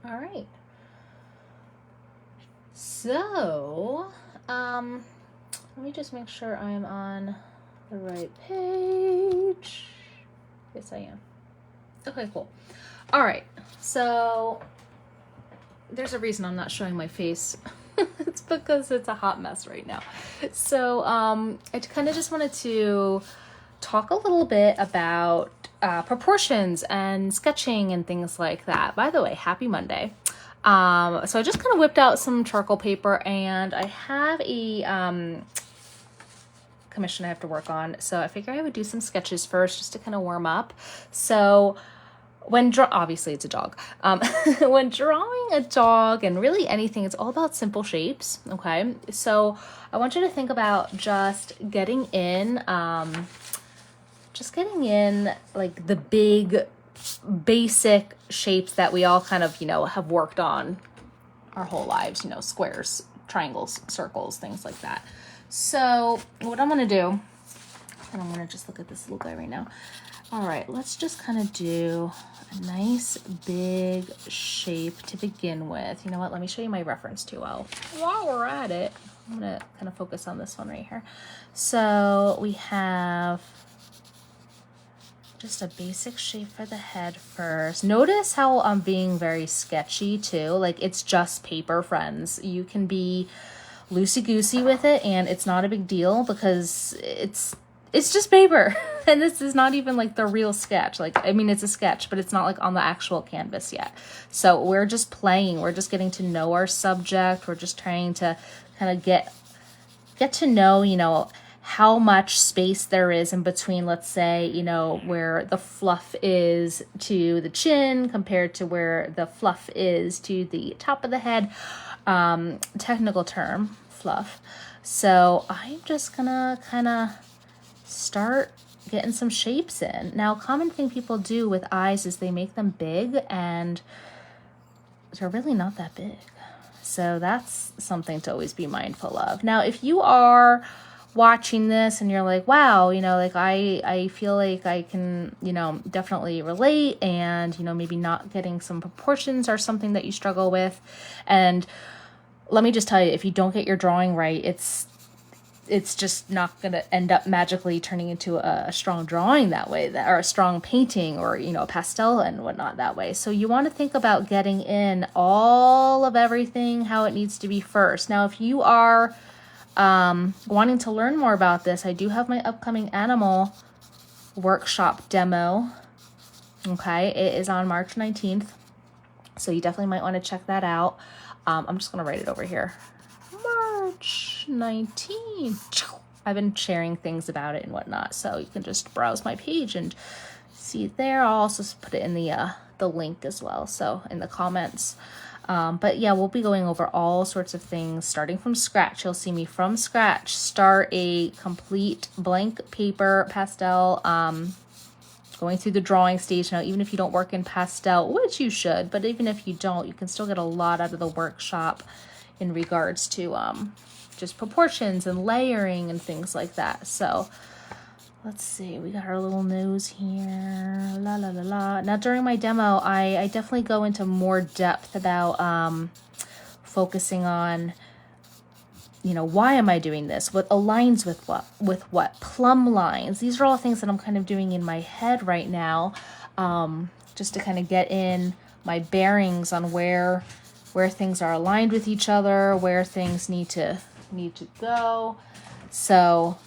All right. So, let me just make sure I'm on the right page. Yes, I am. Okay, cool. All right. So, there's a reason I'm not showing my face. It's because it's a hot mess right now. So, I kind of just wanted to talk a little bit about proportions and sketching and things like that. By the way, happy Monday. So I just kind of whipped out some charcoal paper, and I have a commission I have to work on. So I figured I would do some sketches first just to kind of warm up. So obviously it's a dog. When drawing a dog and really anything, it's all about simple shapes. Okay. So I want you to think about just getting in like the big basic shapes that we all kind of, have worked on our whole lives, squares, triangles, circles, things like that. So what I'm going to do, and I'm going to just look at this little guy right now. All right, let's just kind of do a nice big shape to begin with. You know what? Let me show you my reference too. While we're at it, I'm going to kind of focus on this one right here. So we have just a basic shape for the head first. Notice how I'm being very sketchy too. Like, it's just paper, friends. You can be loosey-goosey with it and it's not a big deal because it's just paper. And this is not even like the real sketch. Like, I mean, it's a sketch, but it's not like on the actual canvas yet. So we're just playing. We're just getting to know our subject. We're just trying to kind of get to know, how much space there is in between, let's say, where the fluff is to the chin compared to where the fluff is to the top of the head. Technical term, fluff. So I'm just gonna kind of start getting some shapes in. Now, a common thing people do with eyes is they make them big, and they're really not that big. So that's something to always be mindful of. Now, if you are watching this and you're like, wow, like I feel like I can, definitely relate, and, maybe not getting some proportions or something that you struggle with. And let me just tell you, if you don't get your drawing right, it's just not going to end up magically turning into a strong drawing that way, or a strong painting, or, a pastel and whatnot that way. So you want to think about getting in all of everything, how it needs to be first. Now, if you are wanting to learn more about this, I do have my upcoming animal workshop demo. Okay, it is on March 19th. So you definitely might want to check that out. I'm just going to write it over here. March 19th. I've been sharing things about it and whatnot, so you can just browse my page and see it there. I'll also put it in the link as well, so in the comments. But yeah, we'll be going over all sorts of things starting from scratch. You'll see me from scratch start a complete blank paper pastel, going through the drawing stage. Now, even if you don't work in pastel, which you should, but even if you don't, you can still get a lot out of the workshop in regards to just proportions and layering and things like that. So let's see, we got our little nose here, la la la la. Now, during my demo, I definitely go into more depth about focusing on, why am I doing this? What aligns with what? Plumb lines. These are all things that I'm kind of doing in my head right now, just to kind of get in my bearings on where things are aligned with each other, where things need to go. So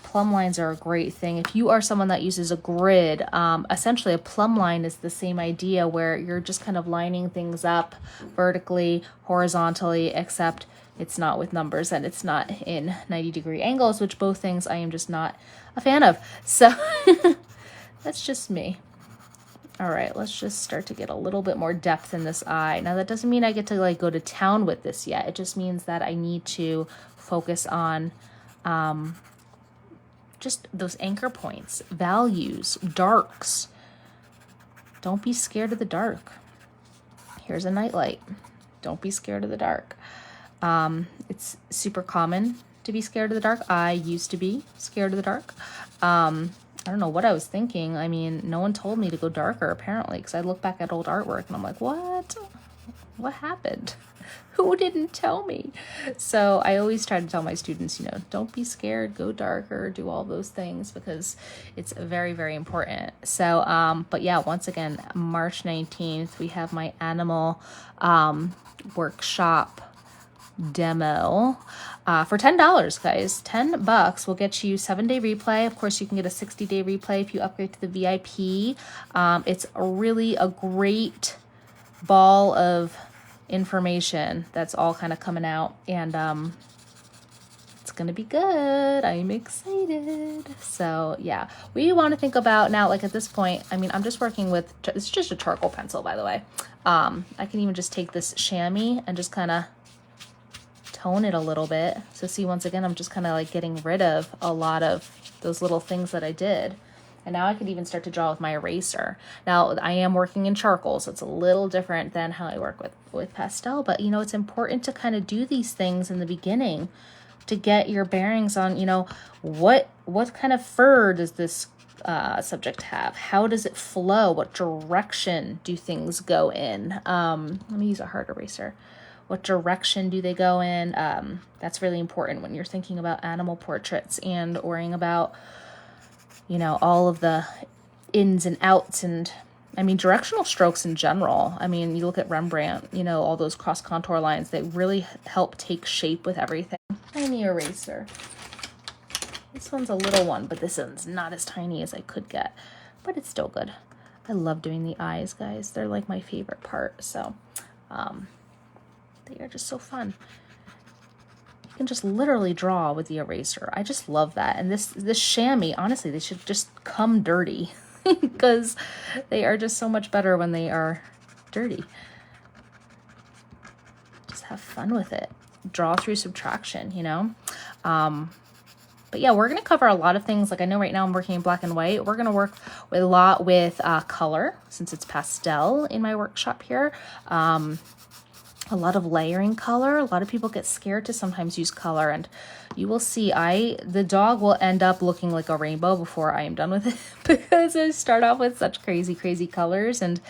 plumb lines are a great thing. If you are someone that uses a grid, essentially a plumb line is the same idea, where you're just kind of lining things up vertically, horizontally, except it's not with numbers and it's not in 90-degree angles, which both things I am just not a fan of. So that's just me. All right, let's just start to get a little bit more depth in this eye. Now, that doesn't mean I get to like go to town with this yet. It just means that I need to focus on just those anchor points, values, darks. Don't be scared of the dark. Here's a nightlight. Don't be scared of the dark. It's super common to be scared of the dark. I used to be scared of the dark. I don't know what I was thinking. I mean, no one told me to go darker apparently, because I look back at old artwork and I'm like, what happened? Who didn't tell me? So I always try to tell my students, you know, don't be scared, go darker, do all those things, because it's very, very important. So, but yeah, once again, March 19th, we have my animal workshop demo for $10, guys. $10 will get you 7-day replay. Of course, you can get a 60-day replay if you upgrade to the VIP. It's really a great ball of information that's all kind of coming out, and it's gonna be good. I'm excited. So yeah, we want to think about now, like at this point, I mean, I'm just working with, it's just a charcoal pencil, by the way. I can even just take this chamois and just kind of tone it a little bit. So see, once again, I'm just kind of like getting rid of a lot of those little things that I did. And now I could even start to draw with my eraser. Now, I am working in charcoal, so it's a little different than how I work with pastel. But, you know, it's important to kind of do these things in the beginning to get your bearings on, you know, what kind of fur does this subject have? How does it flow? What direction do things go in? Let me use a hard eraser. What direction do they go in? That's really important when you're thinking about animal portraits and worrying about, you know, all of the ins and outs, and I mean, directional strokes in general. I mean, you look at Rembrandt, you know, all those cross contour lines, they really help take shape with everything. Tiny eraser. This one's a little one, but this one's not as tiny as I could get, but it's still good. I love doing the eyes, guys. They're like my favorite part. So, they are just so fun. You can just literally draw with the eraser. I just love that. And this chamois, honestly, they should just come dirty because they are just so much better when they are dirty. Just have fun with it. Draw through subtraction, you know? But yeah, we're going to cover a lot of things. Like I know right now I'm working in black and white. We're going to work with a lot with color, since it's pastel in my workshop here. A lot of layering color. A lot of people get scared to sometimes use color, and you will see the dog will end up looking like a rainbow before I am done with it because I start off with such crazy, crazy colors, and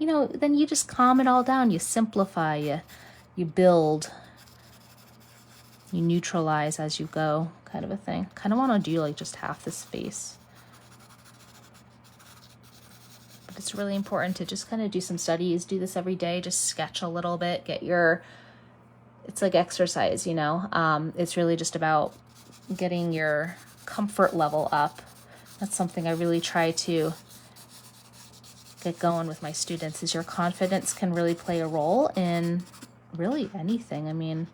you know, then you just calm it all down. You simplify, you build, you neutralize as you go, kind of a thing. Kind of want to do like just half this face. It's really important to just kind of do some studies, do this every day, just sketch a little bit, it's like exercise, you know. It's really just about getting your comfort level up. That's something I really try to get going with my students, is your confidence can really play a role in really anything. I mean,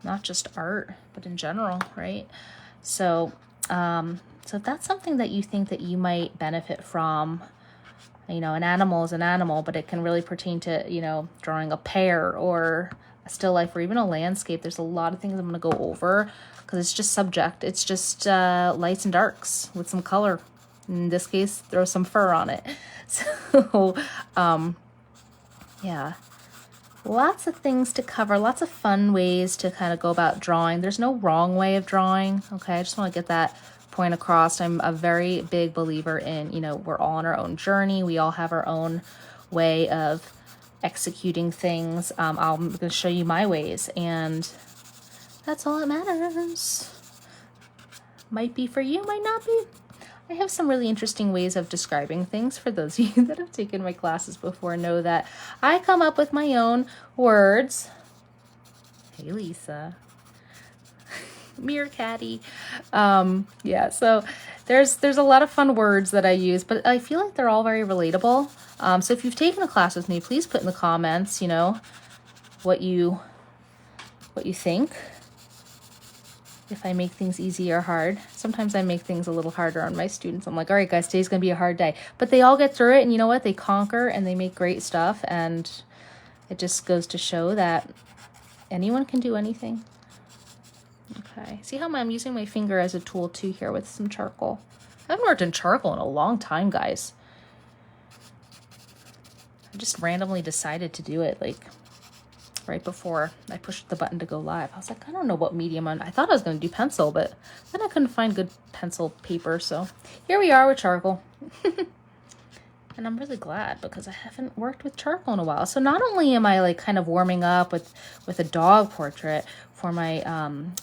not just art, but in general, right? So, so if that's something that you think that you might benefit from, you know, an animal is an animal, but it can really pertain to, you know, drawing a pear or a still life or even a landscape. There's a lot of things I'm going to go over because it's just subject. It's just lights and darks with some color. In this case, throw some fur on it. So, yeah, lots of things to cover, lots of fun ways to kind of go about drawing. There's no wrong way of drawing. Okay, I just want to get that point across. I'm a very big believer in, you know, we're all on our own journey. We all have our own way of executing things. I'm going to show you my ways, and that's all that matters. Might be for you, might not be. I have some really interesting ways of describing things. For those of you that have taken my classes before know that I come up with my own words. Hey, Lisa. Meerkatty. Yeah, so there's a lot of fun words that I use, but I feel like they're all very relatable. So if you've taken a class with me, please put in the comments, you know, what you think. If I make things easy or hard. Sometimes I make things a little harder on my students. I'm like, all right, guys, today's going to be a hard day. But they all get through it, and you know what? They conquer, and they make great stuff, and it just goes to show that anyone can do anything. Okay, see how I'm using my finger as a tool too here with some charcoal. I haven't worked in charcoal in a long time, guys. I just randomly decided to do it like right before I pushed the button to go live. I was like, I don't know what medium I thought I was going to do pencil, but then I couldn't find good pencil paper. So here we are with charcoal. And I'm really glad because I haven't worked with charcoal in a while. So not only am I like kind of warming up with a dog portrait for my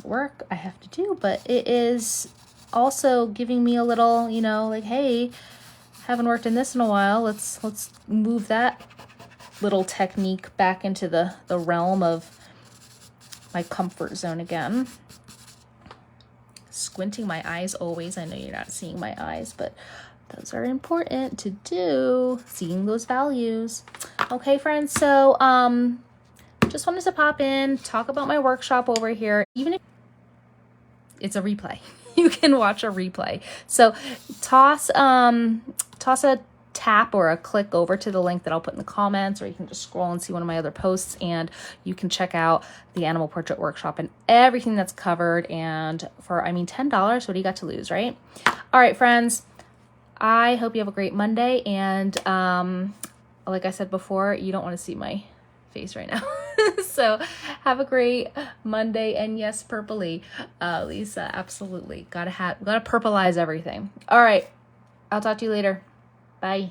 work I have to do, but it is also giving me a little, you know, like, hey, haven't worked in this in a while. Let's move that little technique back into the realm of my comfort zone again. Squinting my eyes always. I know you're not seeing my eyes, but those are important to do, seeing those values. Okay, friends, so just wanted to pop in, talk about my workshop over here. Even if it's a replay, you can watch a replay. So toss a tap or a click over to the link that I'll put in the comments, or you can just scroll and see one of my other posts, and you can check out the animal portrait workshop and everything that's covered. And for, I mean, $10, what do you got to lose, right? All right, friends, I hope you have a great Monday. And like I said before, you don't want to see my face right now. So have a great Monday. And yes, purpley, Lisa, absolutely. Gotta purplize everything. All right. I'll talk to you later. Bye.